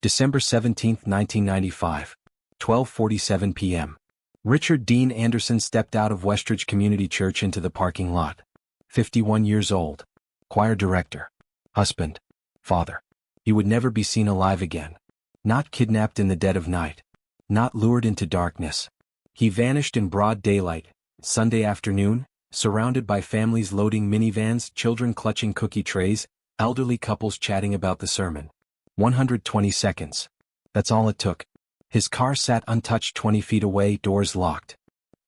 December 17, 1995. 12:47 p.m. Richard Dean Anderson stepped out of Westridge Community Church into the parking lot. 51 years old. Choir director. Husband. Father. He would never be seen alive again. Not kidnapped in the dead of night. Not lured into darkness. He vanished in broad daylight, Sunday afternoon, surrounded by families loading minivans, children clutching cookie trays, elderly couples chatting about the sermon. 120 seconds. That's all it took. His car sat untouched 20 feet away, doors locked.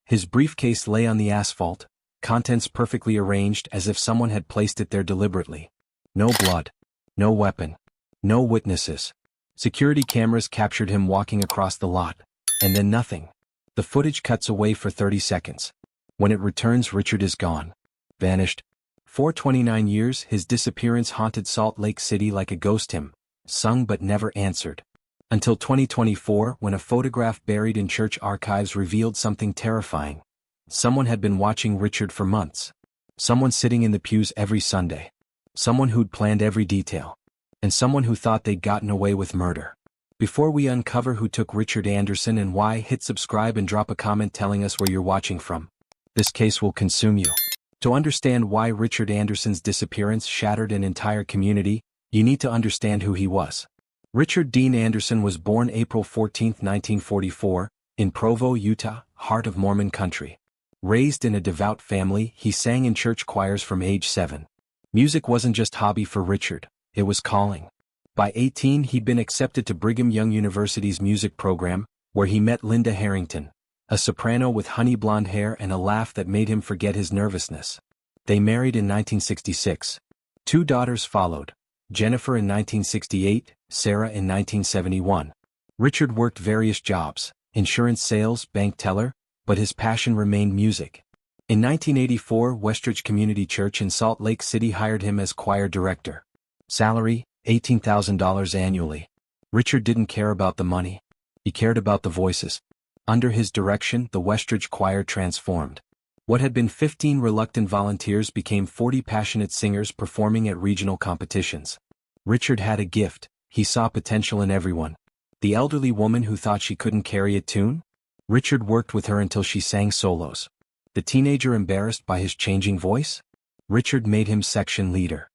His briefcase lay on the asphalt, contents perfectly arranged as if someone had placed it there deliberately. No blood. No weapon. No witnesses. Security cameras captured him walking across the lot. And then nothing. The footage cuts away for 30 seconds. When it returns, Richard is gone. Vanished. For 29 years, his disappearance haunted Salt Lake City like a ghost hymn, sung but never answered. Until 2024, when a photograph buried in church archives revealed something terrifying. Someone had been watching Richard for months. Someone sitting in the pews every Sunday. Someone who'd planned every detail. And someone who thought they'd gotten away with murder. Before we uncover who took Richard Anderson and why, hit subscribe and drop a comment telling us where you're watching from. This case will consume you. To understand why Richard Anderson's disappearance shattered an entire community, you need to understand who he was. Richard Dean Anderson was born April 14, 1944, in Provo, Utah, heart of Mormon country. Raised in a devout family, he sang in church choirs from age 7. Music wasn't just hobby for Richard, it was calling. By 18, he'd been accepted to Brigham Young University's music program, where he met Linda Harrington, a soprano with honey blonde hair and a laugh that made him forget his nervousness. They married in 1966. 2 daughters followed, Jennifer in 1968, Sarah in 1971. Richard worked various jobs, insurance sales, bank teller, but his passion remained music. In 1984, Westridge Community Church in Salt Lake City hired him as choir director. Salary, $18,000 annually. Richard didn't care about the money. He cared about the voices. Under his direction, the Westridge Choir transformed. What had been 15 reluctant volunteers became 40 passionate singers performing at regional competitions. Richard had a gift. He saw potential in everyone. The elderly woman who thought she couldn't carry a tune? Richard worked with her until she sang solos. The teenager embarrassed by his changing voice? Richard made him section leader.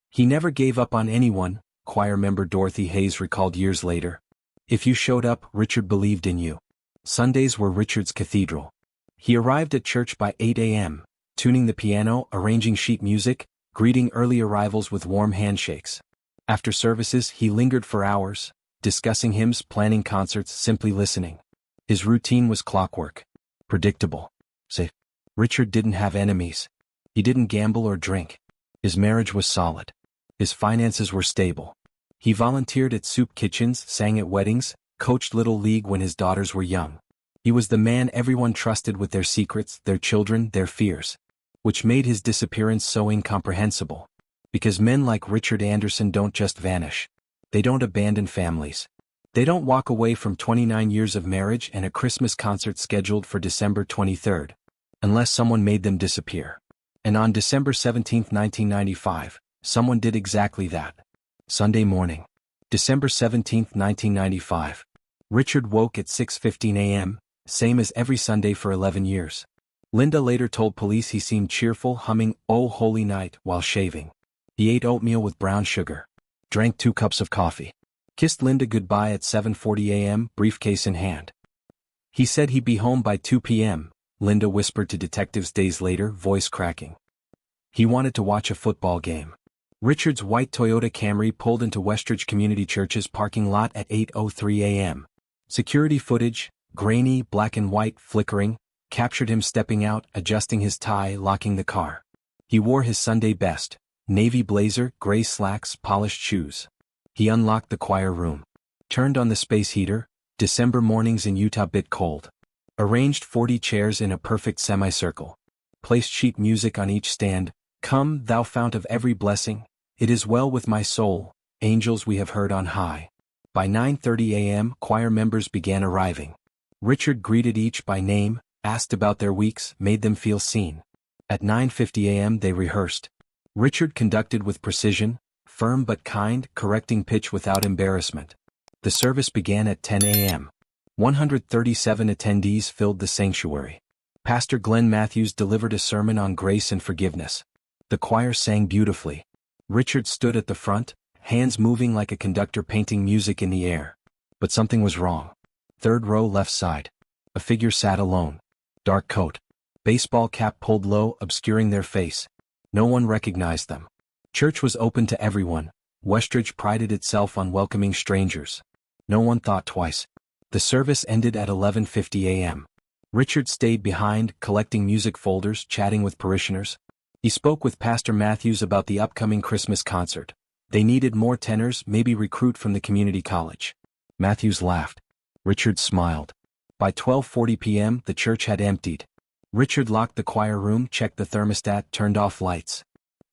He never gave up on anyone, choir member Dorothy Hayes recalled years later. If you showed up, Richard believed in you. Sundays were Richard's cathedral. He arrived at church by 8 a.m., tuning the piano, arranging sheet music, greeting early arrivals with warm handshakes. After services, he lingered for hours, discussing hymns, planning concerts, simply listening. His routine was clockwork. Predictable. Safe. Richard didn't have enemies. He didn't gamble or drink. His marriage was solid. His finances were stable. He volunteered at soup kitchens, sang at weddings, coached Little League when his daughters were young. He was the man everyone trusted with their secrets, their children, their fears. Which made his disappearance so incomprehensible. Because men like Richard Anderson don't just vanish. They don't abandon families. They don't walk away from 29 years of marriage and a Christmas concert scheduled for December 23rd. Unless someone made them disappear. And on December 17, 1995, someone did exactly that. Sunday morning. December 17, 1995. Richard woke at 6:15 a.m., same as every Sunday for 11 years. Linda later told police he seemed cheerful, humming "Oh Holy Night" while shaving. He ate oatmeal with brown sugar. Drank 2 cups of coffee. Kissed Linda goodbye at 7:40 a.m., briefcase in hand. He said he'd be home by 2 p.m., Linda whispered to detectives days later, voice cracking. He wanted to watch a football game. Richard's white Toyota Camry pulled into Westridge Community Church's parking lot at 8:03 a.m. Security footage, grainy, black and white, flickering, captured him stepping out, adjusting his tie, locking the car. He wore his Sunday best, navy blazer, gray slacks, polished shoes. He unlocked the choir room. Turned on the space heater, December mornings in Utah bit cold. Arranged 40 chairs in a perfect semicircle. Placed sheet music on each stand. Come, thou fount of every blessing, it is well with my soul, angels we have heard on high. By 9:30 a.m., choir members began arriving. Richard greeted each by name, asked about their weeks, made them feel seen. At 9:50 a.m. they rehearsed. Richard conducted with precision, firm but kind, correcting pitch without embarrassment. The service began at 10 a.m. 137 attendees filled the sanctuary. Pastor Glenn Matthews delivered a sermon on grace and forgiveness. The choir sang beautifully. Richard stood at the front, hands moving like a conductor painting music in the air. But something was wrong. Third row left side. A figure sat alone. Dark coat. Baseball cap pulled low, obscuring their face. No one recognized them. Church was open to everyone. Westridge prided itself on welcoming strangers. No one thought twice. The service ended at 11:50 a.m. Richard stayed behind, collecting music folders, chatting with parishioners. He spoke with Pastor Matthews about the upcoming Christmas concert. They needed more tenors, maybe recruit from the community college. Matthews laughed. Richard smiled. By 12:40 p.m., the church had emptied. Richard locked the choir room, checked the thermostat, turned off lights.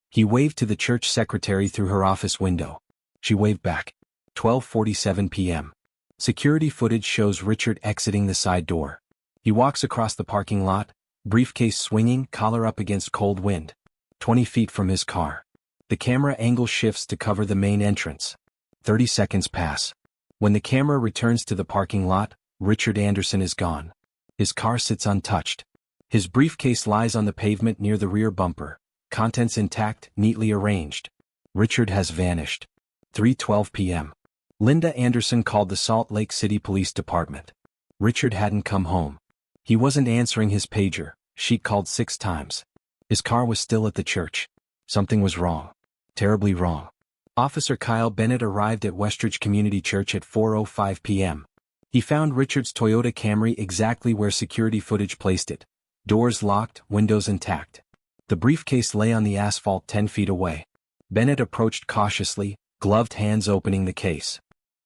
He waved to the church secretary through her office window. She waved back. 12:47 p.m. Security footage shows Richard exiting the side door. He walks across the parking lot, briefcase swinging, collar up against cold wind. 20 feet from his car. The camera angle shifts to cover the main entrance. 30 seconds pass. When the camera returns to the parking lot, Richard Anderson is gone. His car sits untouched. His briefcase lies on the pavement near the rear bumper, contents intact, neatly arranged. Richard has vanished. 3:12 p.m. Linda Anderson called the Salt Lake City Police Department. Richard hadn't come home. He wasn't answering his pager. She called 6 times. His car was still at the church. Something was wrong. Terribly wrong. Officer Kyle Bennett arrived at Westridge Community Church at 4:05 p.m. He found Richard's Toyota Camry exactly where security footage placed it. Doors locked, windows intact. The briefcase lay on the asphalt 10 feet away. Bennett approached cautiously, gloved hands opening the case.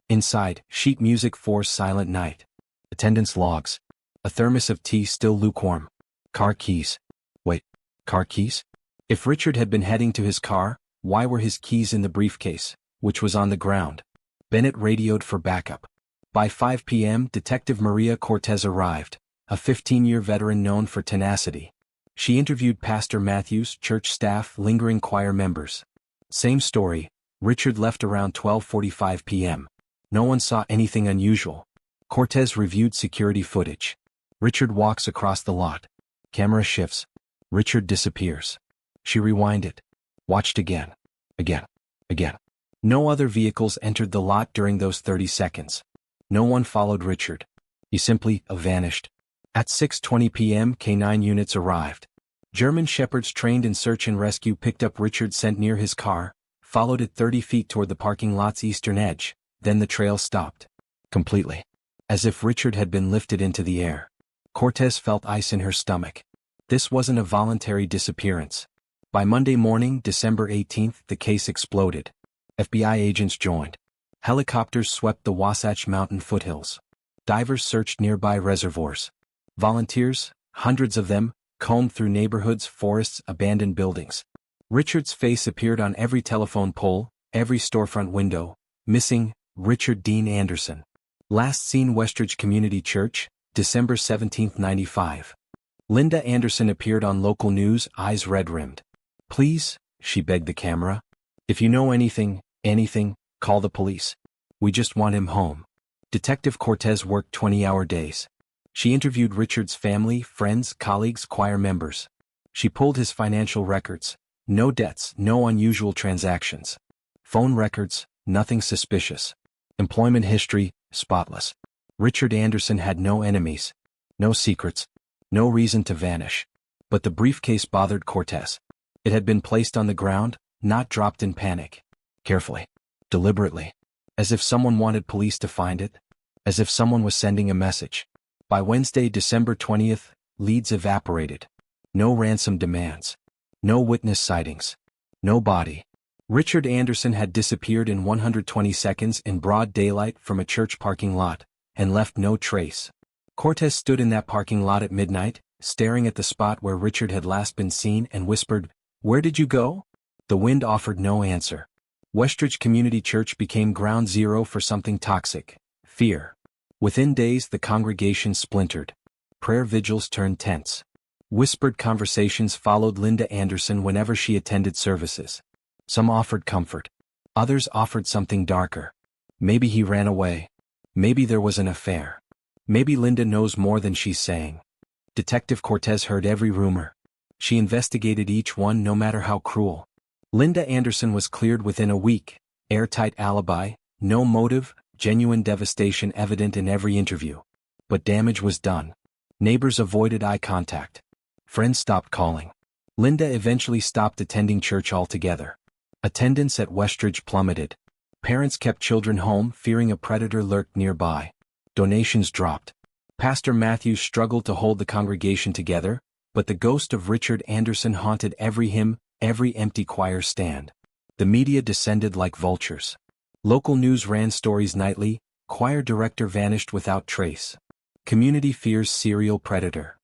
Inside, sheet music for Silent Night. Attendance logs. A thermos of tea still lukewarm. Car keys. Wait, car keys? If Richard had been heading to his car, why were his keys in the briefcase, which was on the ground? Bennett radioed for backup. By 5 p.m., Detective Maria Cortez arrived, a 15-year veteran known for tenacity. She interviewed Pastor Matthews, church staff, lingering choir members. Same story. Richard left around 12:45 p.m. No one saw anything unusual. Cortez reviewed security footage. Richard walks across the lot. Camera shifts. Richard disappears. She rewinded. Watched again. Again. No other vehicles entered the lot during those 30 seconds. No one followed Richard. He simply vanished. At 6:20 p.m., K-9 units arrived. German shepherds trained in search and rescue picked up Richard sent near his car, followed it 30 feet toward the parking lot's eastern edge, then the trail stopped. Completely. As if Richard had been lifted into the air. Cortez felt ice in her stomach. This wasn't a voluntary disappearance. By Monday morning, December 18th, the case exploded. FBI agents joined. Helicopters swept the Wasatch Mountain foothills. Divers searched nearby reservoirs. Volunteers, hundreds of them, combed through neighborhoods, forests, abandoned buildings. Richard's face appeared on every telephone pole, every storefront window. Missing, Richard Dean Anderson. Last seen Westridge Community Church, December 17, 1995. Linda Anderson appeared on local news, eyes red-rimmed. Please, she begged the camera. If you know anything, call the police. We just want him home. Detective Cortez worked 20-hour days. She interviewed Richard's family, friends, colleagues, choir members. She pulled his financial records. No debts, no unusual transactions. Phone records, nothing suspicious. Employment history, spotless. Richard Anderson had no enemies. No secrets. No reason to vanish. But the briefcase bothered Cortez. It had been placed on the ground, not dropped in panic. Carefully. Deliberately. As if someone wanted police to find it. As if someone was sending a message. By Wednesday, December 20th, leads evaporated. No ransom demands. No witness sightings. No body. Richard Anderson had disappeared in 120 seconds in broad daylight from a church parking lot, and left no trace. Cortez stood in that parking lot at midnight, staring at the spot where Richard had last been seen and whispered, "Where did you go?" The wind offered no answer. Westridge Community Church became ground zero for something toxic: fear. Within days, the congregation splintered. Prayer vigils turned tense. Whispered conversations followed Linda Anderson whenever she attended services. Some offered comfort. Others offered something darker. Maybe he ran away. Maybe there was an affair. Maybe Linda knows more than she's saying. Detective Cortez heard every rumor. She investigated each one, no matter how cruel. Linda Anderson was cleared within a week. Airtight alibi, no motive, genuine devastation evident in every interview. But damage was done. Neighbors avoided eye contact. Friends stopped calling. Linda eventually stopped attending church altogether. Attendance at Westridge plummeted. Parents kept children home, fearing a predator lurked nearby. Donations dropped. Pastor Matthews struggled to hold the congregation together, but the ghost of Richard Anderson haunted every hymn, every empty choir stand. The media descended like vultures. Local news ran stories nightly. Choir director vanished without trace. Community fears serial predator.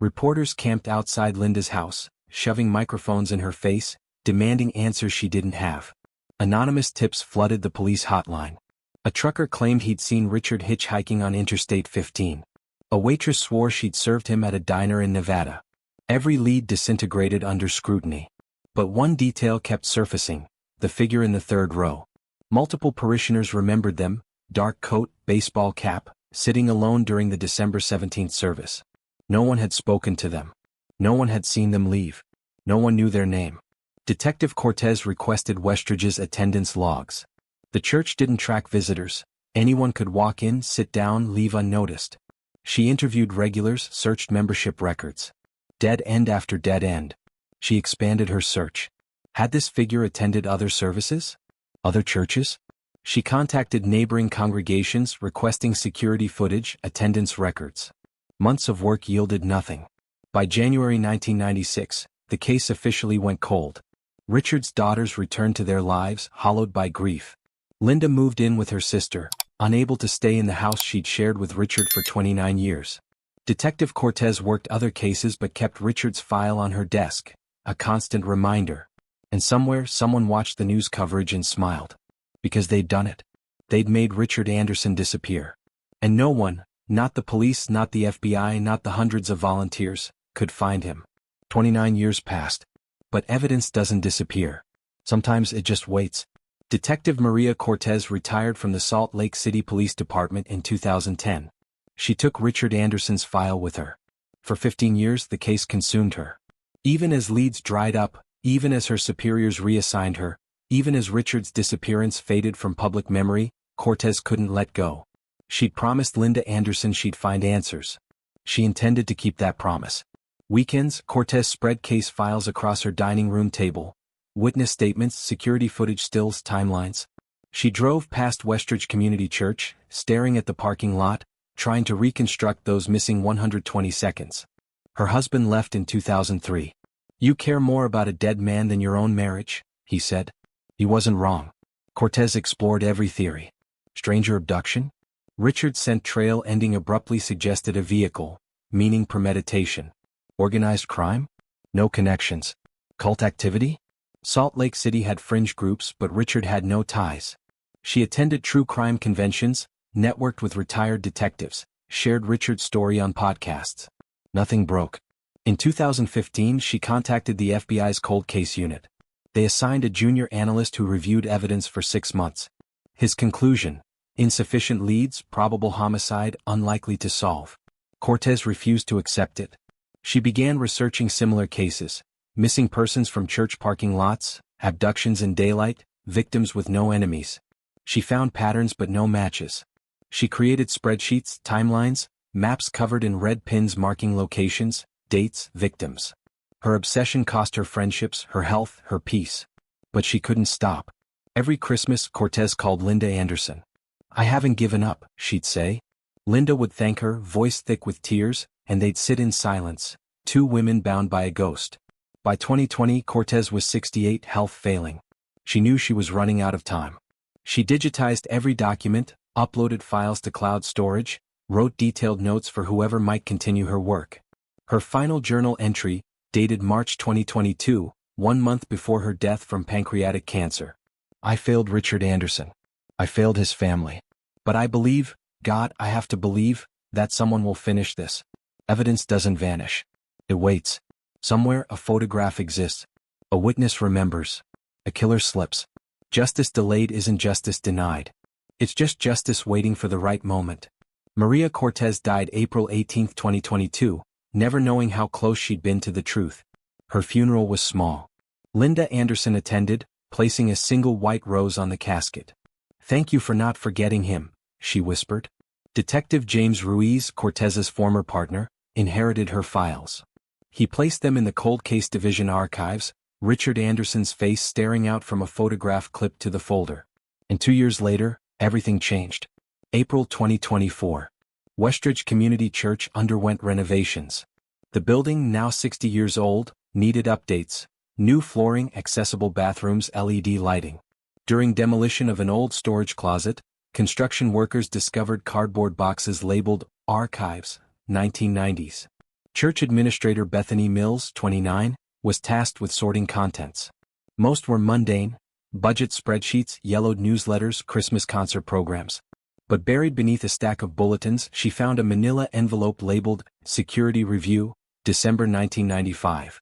Reporters camped outside Linda's house, shoving microphones in her face, demanding answers she didn't have. Anonymous tips flooded the police hotline. A trucker claimed he'd seen Richard hitchhiking on Interstate 15. A waitress swore she'd served him at a diner in Nevada. Every lead disintegrated under scrutiny. But one detail kept surfacing: the figure in the third row. Multiple parishioners remembered them: dark coat, baseball cap, sitting alone during the December 17th service. No one had spoken to them. No one had seen them leave. No one knew their name. Detective Cortez requested Westridge's attendance logs. The church didn't track visitors. Anyone could walk in, sit down, leave unnoticed. She interviewed regulars, searched membership records. Dead end after dead end. She expanded her search. Had this figure attended other services? Other churches? She contacted neighboring congregations, requesting security footage, attendance records. Months of work yielded nothing. By January 1996, the case officially went cold. Richard's daughters returned to their lives, hollowed by grief. Linda moved in with her sister, unable to stay in the house she'd shared with Richard for 29 years. Detective Cortez worked other cases but kept Richard's file on her desk, a constant reminder. And somewhere, someone watched the news coverage and smiled. Because they'd done it. They'd made Richard Anderson disappear. And no one, not the police, not the FBI, not the hundreds of volunteers, could find him. 29 years passed. But evidence doesn't disappear. Sometimes it just waits. Detective Maria Cortez retired from the Salt Lake City Police Department in 2010. She took Richard Anderson's file with her. For 15 years the case consumed her. Even as leads dried up, even as her superiors reassigned her, even as Richard's disappearance faded from public memory, Cortez couldn't let go. She'd promised Linda Anderson she'd find answers. She intended to keep that promise. Weekends, Cortez spread case files across her dining room table. Witness statements, security footage, stills, timelines. She drove past Westridge Community Church, staring at the parking lot, trying to reconstruct those missing 120 seconds. Her husband left in 2003. "You care more about a dead man than your own marriage," he said. He wasn't wrong. Cortez explored every theory. Stranger abduction? Richard's scent trail ending abruptly suggested a vehicle, meaning premeditation. Organized crime? No connections. Cult activity? Salt Lake City had fringe groups, but Richard had no ties. She attended true crime conventions, networked with retired detectives, shared Richard's story on podcasts. Nothing broke. In 2015, she contacted the FBI's cold case unit. They assigned a junior analyst who reviewed evidence for 6 months. His conclusion: insufficient leads, probable homicide, unlikely to solve. Cortez refused to accept it. She began researching similar cases: missing persons from church parking lots, abductions in daylight, victims with no enemies. She found patterns but no matches. She created spreadsheets, timelines, maps covered in red pins marking locations, dates, victims. Her obsession cost her friendships, her health, her peace. But she couldn't stop. Every Christmas, Cortez called Linda Anderson. "I haven't given up," she'd say. Linda would thank her, voice thick with tears, and they'd sit in silence, two women bound by a ghost. By 2020, Cortez was 68, health failing. She knew she was running out of time. She digitized every document, uploaded files to cloud storage, wrote detailed notes for whoever might continue her work. Her final journal entry, dated March 2022, 1 month before her death from pancreatic cancer. "I failed Richard Anderson. I failed his family. But I believe, God, I have to believe, that someone will finish this. Evidence doesn't vanish. It waits. Somewhere a photograph exists. A witness remembers. A killer slips. Justice delayed isn't justice denied." It's just justice waiting for the right moment. Maria Cortez died April 18, 2022, never knowing how close she'd been to the truth. Her funeral was small. Linda Anderson attended, placing a single white rose on the casket. "Thank you for not forgetting him," she whispered. Detective James Ruiz, Cortez's former partner, inherited her files. He placed them in the Cold Case Division archives, Richard Anderson's face staring out from a photograph clipped to the folder. And 2 years later, everything changed. April 2024. Westridge Community Church underwent renovations. The building, now 60 years old, needed updates: new flooring, accessible bathrooms, LED lighting. During demolition of an old storage closet, construction workers discovered cardboard boxes labeled Archives, 1990s. Church administrator Bethany Mills, 29, was tasked with sorting contents. Most were mundane: budget spreadsheets, yellowed newsletters, Christmas concert programs. But buried beneath a stack of bulletins, she found a manila envelope labeled Security Review, December 1995.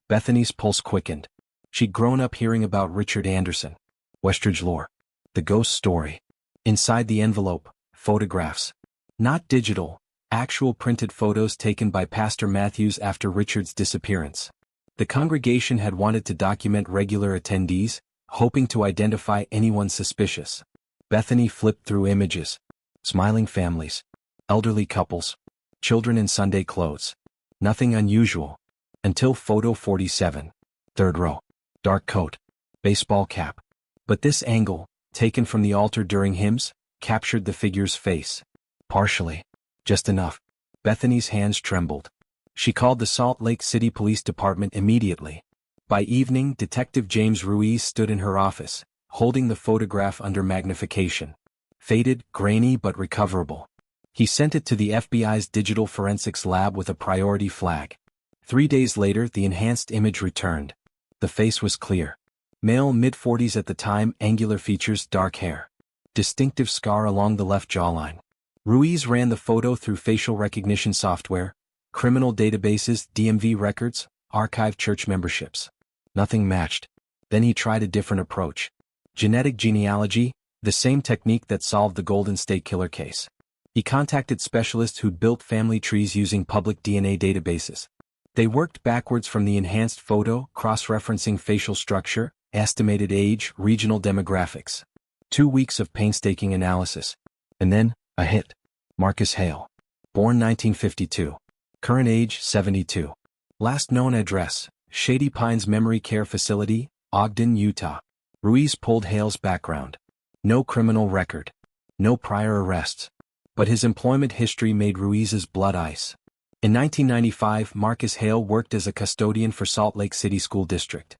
Bethany's pulse quickened. She'd grown up hearing about Richard Anderson. Westridge lore. The ghost story. Inside the envelope, photographs. Not digital, actual printed photos taken by Pastor Matthews after Richard's disappearance. The congregation had wanted to document regular attendees, hoping to identify anyone suspicious. Bethany flipped through images. Smiling families. Elderly couples. Children in Sunday clothes. Nothing unusual. Until photo 47. Third row. Dark coat. Baseball cap. But this angle, taken from the altar during hymns, captured the figure's face. Partially. Just enough. Bethany's hands trembled. She called the Salt Lake City Police Department immediately. By evening, Detective James Ruiz stood in her office, holding the photograph under magnification. Faded, grainy but recoverable. He sent it to the FBI's Digital Forensics Lab with a priority flag. 3 days later, the enhanced image returned. The face was clear. Male, mid-40s at the time, angular features, dark hair. Distinctive scar along the left jawline. Ruiz ran the photo through facial recognition software, criminal databases, DMV records, archived church memberships. Nothing matched. Then he tried a different approach. Genetic genealogy, the same technique that solved the Golden State Killer case. He contacted specialists who'd built family trees using public DNA databases. They worked backwards from the enhanced photo, cross-referencing facial structure, estimated age, regional demographics. 2 weeks of painstaking analysis. And then, a hit. Marcus Hale. Born 1952. Current age, 72. Last known address, Shady Pines Memory Care Facility, Ogden, Utah. Ruiz pulled Hale's background. No criminal record. No prior arrests. But his employment history made Ruiz's blood ice. In 1995, Marcus Hale worked as a custodian for Salt Lake City School District.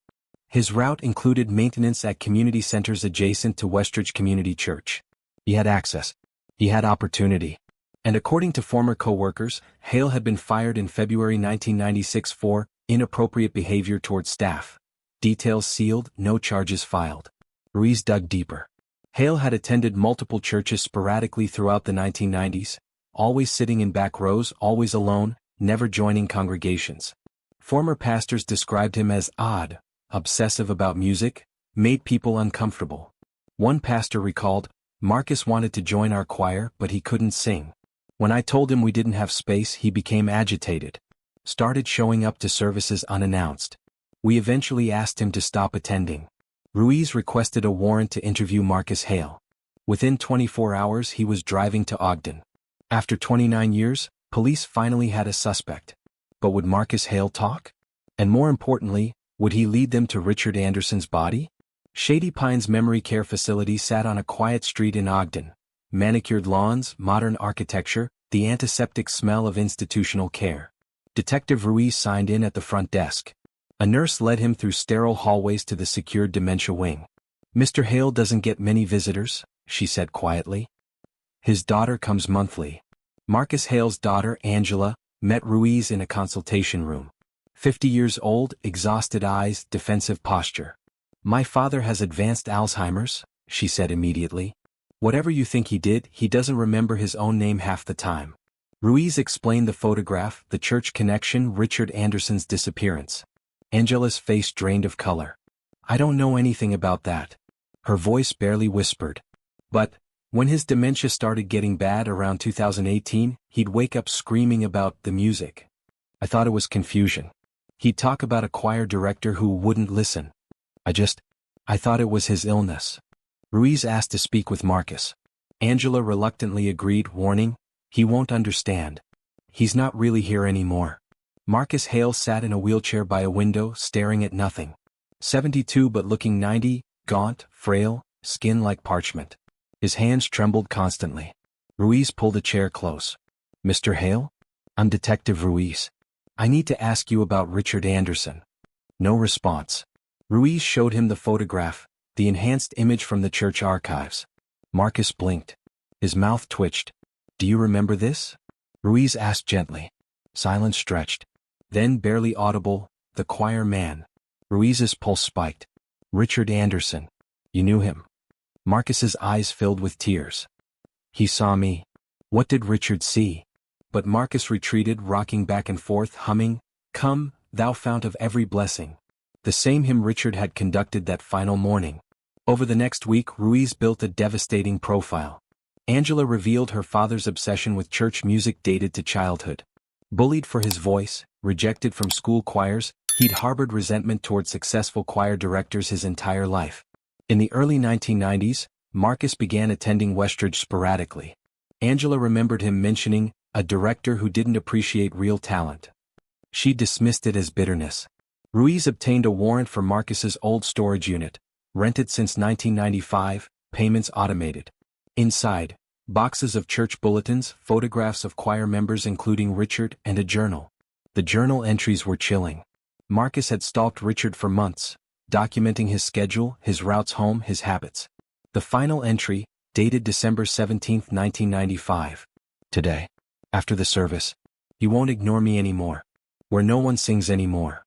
His route included maintenance at community centers adjacent to Westridge Community Church. He had access. He had opportunity. And according to former co-workers, Hale had been fired in February 1996 for inappropriate behavior toward staff. Details sealed, no charges filed. Ruiz dug deeper. Hale had attended multiple churches sporadically throughout the 1990s, always sitting in back rows, always alone, never joining congregations. Former pastors described him as odd, obsessive about music, made people uncomfortable. One pastor recalled, "Marcus wanted to join our choir, but he couldn't sing. When I told him we didn't have space, he became agitated. Started showing up to services unannounced. We eventually asked him to stop attending." Ruiz requested a warrant to interview Marcus Hale. Within 24 hours he was driving to Ogden. After 29 years, police finally had a suspect. But would Marcus Hale talk? And more importantly, would he lead them to Richard Anderson's body? Shady Pines Memory Care Facility sat on a quiet street in Ogden. Manicured lawns, modern architecture, the antiseptic smell of institutional care. Detective Ruiz signed in at the front desk. A nurse led him through sterile hallways to the secured dementia wing. "Mr. Hale doesn't get many visitors," she said quietly. "His daughter comes monthly." Marcus Hale's daughter, Angela, met Ruiz in a consultation room. 50 years old, exhausted eyes, defensive posture. "My father has advanced Alzheimer's," she said immediately. "Whatever you think he did, he doesn't remember his own name half the time." Ruiz explained the photograph, the church connection, Richard Anderson's disappearance. Angela's face drained of color. "I don't know anything about that." Her voice barely whispered. "But, When his dementia started getting bad around 2018, he'd wake up screaming about the music. I thought it was confusion. He'd talk about a choir director who wouldn't listen. I thought it was his illness. Ruiz asked to speak with Marcus. Angela reluctantly agreed, warning, he won't understand. He's not really here anymore. Marcus Hale sat in a wheelchair by a window, staring at nothing. 72 but looking 90, gaunt, frail, skin like parchment. His hands trembled constantly. Ruiz pulled a chair close. Mr. Hale? I'm Detective Ruiz. I need to ask you about Richard Anderson. No response. Ruiz showed him the photograph, the enhanced image from the church archives. Marcus blinked. His mouth twitched. Do you remember this? Ruiz asked gently. Silence stretched. Then, barely audible, the choir man. Ruiz's pulse spiked. Richard Anderson. You knew him? Marcus's eyes filled with tears. He saw me. What did Richard see? But Marcus retreated, rocking back and forth, humming, Come, thou fount of every blessing. The same hymn Richard had conducted that final morning. Over the next week, Ruiz built a devastating profile. Angela revealed her father's obsession with church music dated to childhood. Bullied for his voice, rejected from school choirs, he'd harbored resentment toward successful choir directors his entire life. In the early 1990s, Marcus began attending Westridge sporadically. Angela remembered him mentioning a director who didn't appreciate real talent. She dismissed it as bitterness. Ruiz obtained a warrant for Marcus's old storage unit, rented since 1995, payments automated. Inside, boxes of church bulletins, photographs of choir members including Richard, and a journal. The journal entries were chilling. Marcus had stalked Richard for months, documenting his schedule, his routes home, his habits. The final entry, dated December 17, 1995. Today. After the service. You won't ignore me anymore. Where no one sings anymore.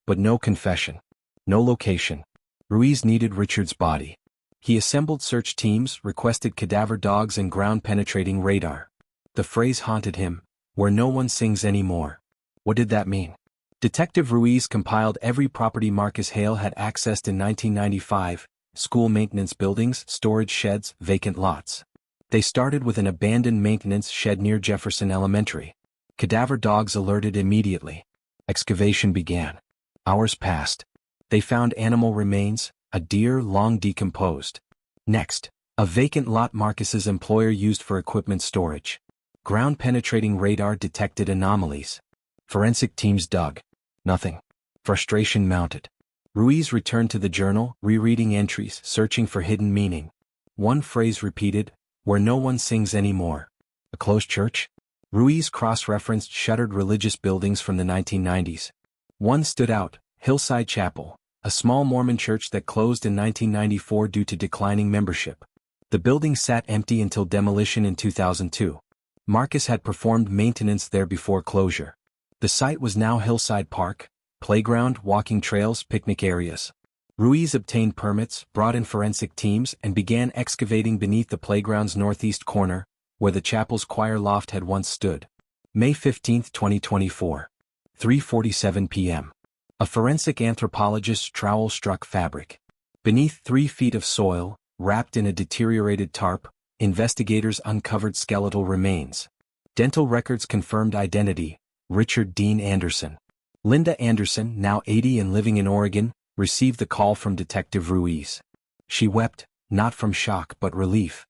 But no confession. No location. Ruiz needed Richard's body. He assembled search teams, requested cadaver dogs and ground-penetrating radar. The phrase haunted him, where no one sings anymore. What did that mean? Detective Ruiz compiled every property Marcus Hale had accessed in 1995, school maintenance buildings, storage sheds, vacant lots. They started with an abandoned maintenance shed near Jefferson Elementary. Cadaver dogs alerted immediately. Excavation began. Hours passed. They found animal remains, a deer long decomposed. Next, a vacant lot Marcus's employer used for equipment storage. Ground-penetrating radar detected anomalies. Forensic teams dug. Nothing. Frustration mounted. Ruiz returned to the journal, rereading entries, searching for hidden meaning. One phrase repeated, where no one sings anymore. A closed church? Ruiz cross-referenced shuttered religious buildings from the 1990s. One stood out, Hillside Chapel, a small Mormon church that closed in 1994 due to declining membership. The building sat empty until demolition in 2002. Marcus had performed maintenance there before closure. The site was now Hillside Park, playground, walking trails, picnic areas. Ruiz obtained permits, brought in forensic teams, and began excavating beneath the playground's northeast corner, where the chapel's choir loft had once stood. May 15, 2024. 3:47 p.m. A forensic anthropologist's trowel struck fabric. Beneath 3 feet of soil, wrapped in a deteriorated tarp, investigators uncovered skeletal remains. Dental records confirmed identity, Richard Dean Anderson. Linda Anderson, now 80 and living in Oregon, received the call from Detective Ruiz. She wept, not from shock but relief.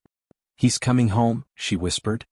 He's coming home, she whispered.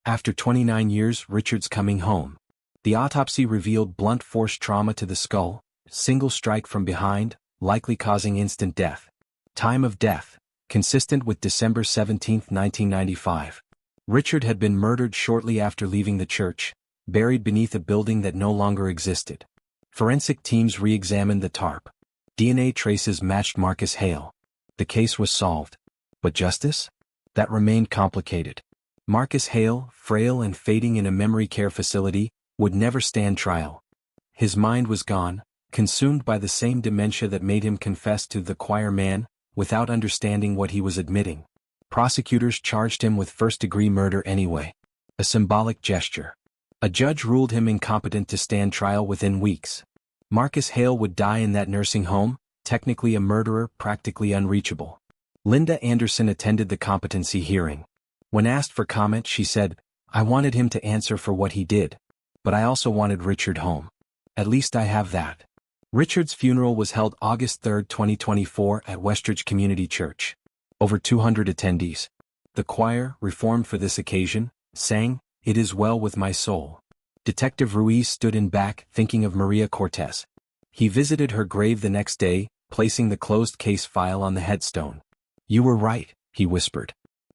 After 29 years, Richard's coming home. The autopsy revealed blunt force trauma to the skull, single strike from behind, likely causing instant death. Time of death, consistent with December 17, 1995. Richard had been murdered shortly after leaving the church, buried beneath a building that no longer existed. Forensic teams re-examined the tarp. DNA traces matched Marcus Hale. The case was solved. But justice? That remained complicated. Marcus Hale, frail and fading in a memory care facility, would never stand trial. His mind was gone, consumed by the same dementia that made him confess to the choir man, without understanding what he was admitting. Prosecutors charged him with first-degree murder anyway. A symbolic gesture. A judge ruled him incompetent to stand trial within weeks. Marcus Hale would die in that nursing home, technically a murderer, practically unreachable. Linda Anderson attended the competency hearing. When asked for comment, she said, "I wanted him to answer for what he did. But I also wanted Richard home. At least I have that." Richard's funeral was held August 3, 2024 at Westridge Community Church. Over 200 attendees. The choir, reformed for this occasion, sang, "It Is Well With My Soul." Detective Ruiz stood in back, thinking of Maria Cortez. He visited her grave the next day, placing the closed case file on the headstone. "You were right," he whispered.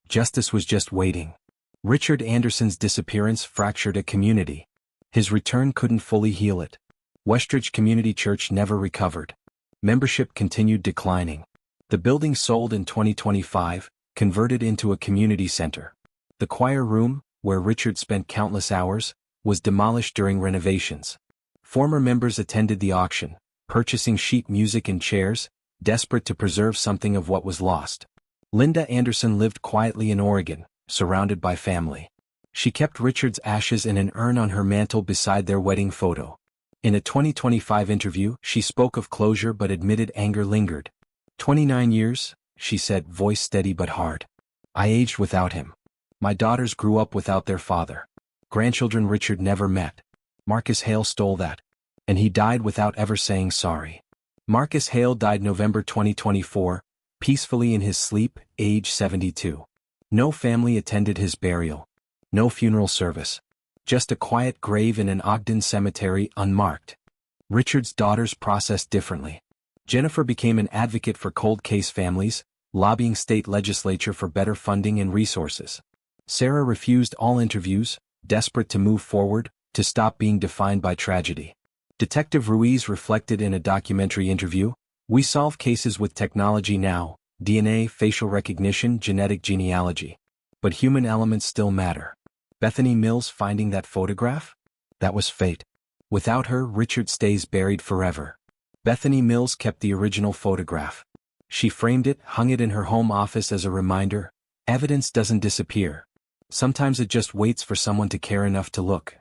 "Justice was just waiting." Richard Anderson's disappearance fractured a community. His return couldn't fully heal it. Westridge Community Church never recovered. Membership continued declining. The building sold in 2025, converted into a community center. The choir room, where Richard spent countless hours, was demolished during renovations. Former members attended the auction, purchasing sheet music and chairs, desperate to preserve something of what was lost. Linda Anderson lived quietly in Oregon, surrounded by family. She kept Richard's ashes in an urn on her mantle beside their wedding photo. In a 2025 interview, she spoke of closure but admitted anger lingered. 29 years, she said, voice steady but hard. "I aged without him. My daughters grew up without their father. Grandchildren Richard never met. Marcus Hale stole that. And he died without ever saying sorry." Marcus Hale died November 2024, peacefully in his sleep, age 72. No family attended his burial. No funeral service. Just a quiet grave in an Ogden cemetery, unmarked. Richard's daughters processed differently. Jennifer became an advocate for cold case families, lobbying state legislature for better funding and resources. Sarah refused all interviews, desperate to move forward, to stop being defined by tragedy. Detective Ruiz reflected in a documentary interview, "We solve cases with technology now, DNA, facial recognition, genetic genealogy. But human elements still matter." Bethany Mills finding that photograph? That was fate. Without her, Richard stays buried forever. Bethany Mills kept the original photograph. She framed it, hung it in her home office as a reminder. Evidence doesn't disappear. Sometimes it just waits for someone to care enough to look.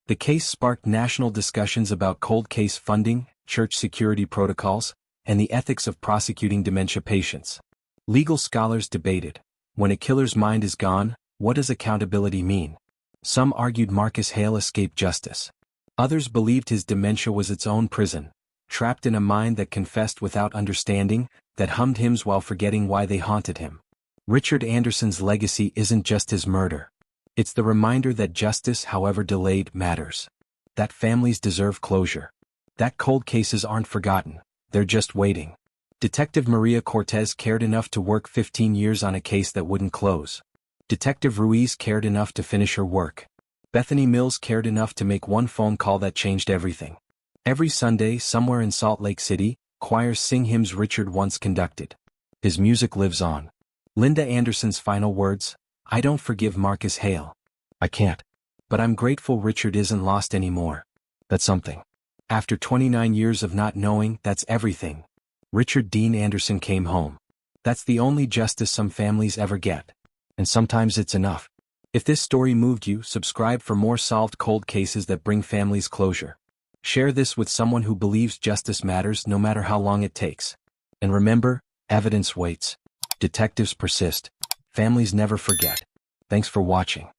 The case sparked national discussions about cold case funding, church security protocols, and the ethics of prosecuting dementia patients. Legal scholars debated, when a killer's mind is gone, what does accountability mean? Some argued Marcus Hale escaped justice. Others believed his dementia was its own prison, trapped in a mind that confessed without understanding, that hummed hymns while forgetting why they haunted him. Richard Anderson's legacy isn't just his murder. It's the reminder that justice, however delayed, matters. That families deserve closure. That cold cases aren't forgotten, they're just waiting. Detective Maria Cortez cared enough to work 15 years on a case that wouldn't close. Detective Ruiz cared enough to finish her work. Bethany Mills cared enough to make one phone call that changed everything. Every Sunday, somewhere in Salt Lake City, choirs sing hymns Richard once conducted. His music lives on. Linda Anderson's final words, "I don't forgive Marcus Hale. I can't. But I'm grateful Richard isn't lost anymore." That's something. After 29 years of not knowing, that's everything. Richard Dean Anderson came home. That's the only justice some families ever get. And sometimes it's enough. If this story moved you, subscribe for more solved cold cases that bring families closure. Share this with someone who believes justice matters no matter how long it takes. And remember, evidence waits. Detectives persist. Families never forget. Thanks for watching.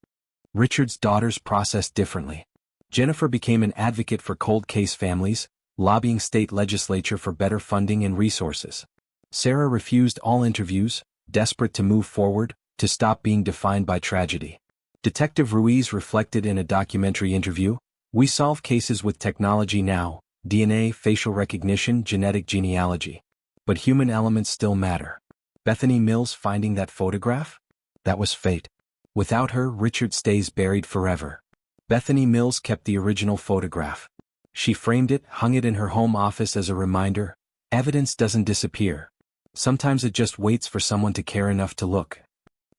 Richard's daughters processed differently. Jennifer became an advocate for cold case families, lobbying state legislature for better funding and resources. Sarah refused all interviews, desperate to move forward, to stop being defined by tragedy. Detective Ruiz reflected in a documentary interview, "We solve cases with technology now, DNA, facial recognition, genetic genealogy. But human elements still matter." Bethany Mills finding that photograph? That was fate. Without her, Richard stays buried forever. Bethany Mills kept the original photograph. She framed it, hung it in her home office as a reminder. Evidence doesn't disappear. Sometimes it just waits for someone to care enough to look.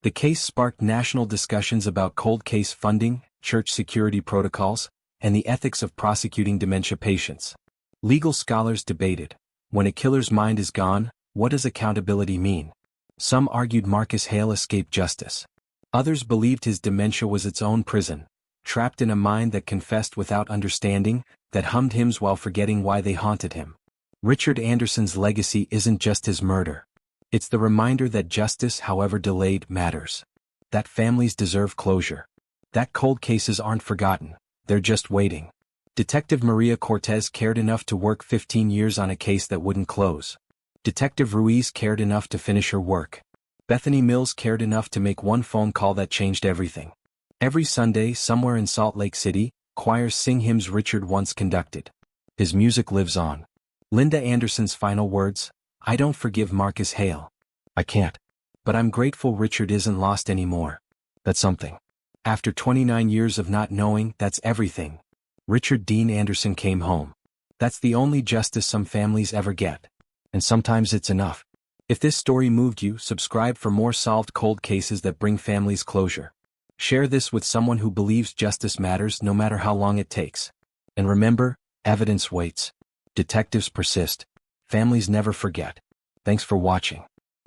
The case sparked national discussions about cold case funding, church security protocols, and the ethics of prosecuting dementia patients. Legal scholars debated, when a killer's mind is gone, what does accountability mean? Some argued Marcus Hale escaped justice. Others believed his dementia was its own prison, trapped in a mind that confessed without understanding, that hummed hymns while forgetting why they haunted him. Richard Anderson's legacy isn't just his murder. It's the reminder that justice, however delayed, matters. that families deserve closure. That cold cases aren't forgotten, they're just waiting. Detective Maria Cortez cared enough to work 15 years on a case that wouldn't close. Detective Ruiz cared enough to finish her work. Bethany Mills cared enough to make one phone call that changed everything. Every Sunday, somewhere in Salt Lake City, choirs sing hymns Richard once conducted. His music lives on. Linda Anderson's final words, "I don't forgive Marcus Hale. I can't. But I'm grateful Richard isn't lost anymore. That's something." After 29 years of not knowing, that's everything. Richard Dean Anderson came home. That's the only justice some families ever get. And sometimes it's enough. If this story moved you, subscribe for more solved cold cases that bring families closure. Share this with someone who believes justice matters no matter how long it takes. And remember, evidence waits. Detectives persist. Families never forget. Thanks for watching.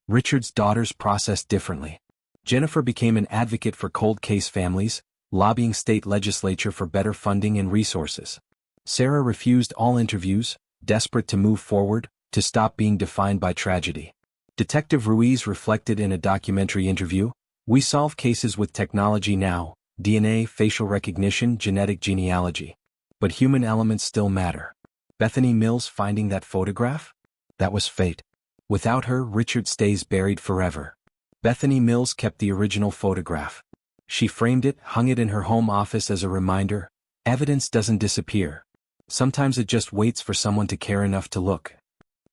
Richard's daughters processed differently. Jennifer became an advocate for cold case families, lobbying state legislature for better funding and resources. Sarah refused all interviews, desperate to move forward, to stop being defined by tragedy. Detective Ruiz reflected in a documentary interview, "We solve cases with technology now, DNA, facial recognition, genetic genealogy. But human elements still matter." Bethany Mills finding that photograph? That was fate. Without her, Richard stays buried forever. Bethany Mills kept the original photograph. She framed it, hung it in her home office as a reminder, evidence doesn't disappear. Sometimes it just waits for someone to care enough to look.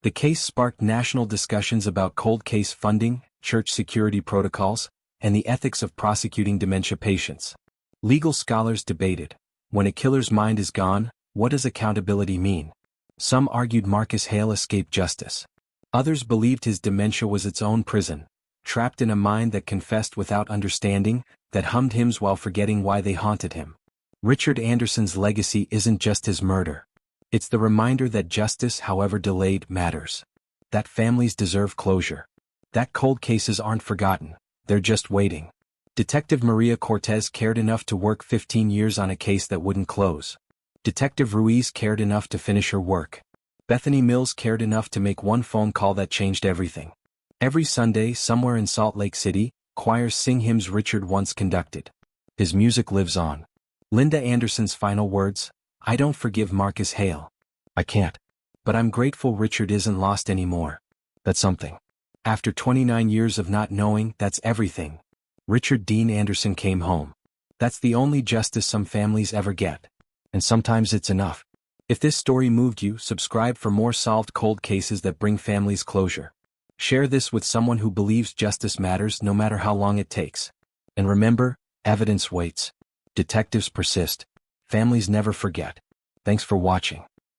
The case sparked national discussions about cold case funding, church security protocols, and the ethics of prosecuting dementia patients. Legal scholars debated, when a killer's mind is gone, what does accountability mean? Some argued Marcus Hale escaped justice. Others believed his dementia was its own prison, trapped in a mind that confessed without understanding, that hummed hymns while forgetting why they haunted him. Richard Anderson's legacy isn't just his murder. It's the reminder that justice, however delayed, matters. That families deserve closure. That cold cases aren't forgotten, they're just waiting. Detective Maria Cortez cared enough to work 15 years on a case that wouldn't close. Detective Ruiz cared enough to finish her work. Bethany Mills cared enough to make one phone call that changed everything. Every Sunday, somewhere in Salt Lake City, choirs sing hymns Richard once conducted. His music lives on. Linda Anderson's final words, "I don't forgive Marcus Hale. I can't. But I'm grateful Richard isn't lost anymore. That's something." After 29 years of not knowing, that's everything. Richard Dean Anderson came home. That's the only justice some families ever get. And sometimes it's enough. If this story moved you, subscribe for more solved cold cases that bring families closure. Share this with someone who believes justice matters no matter how long it takes. And remember, evidence waits. Detectives persist. Families never forget. Thanks for watching.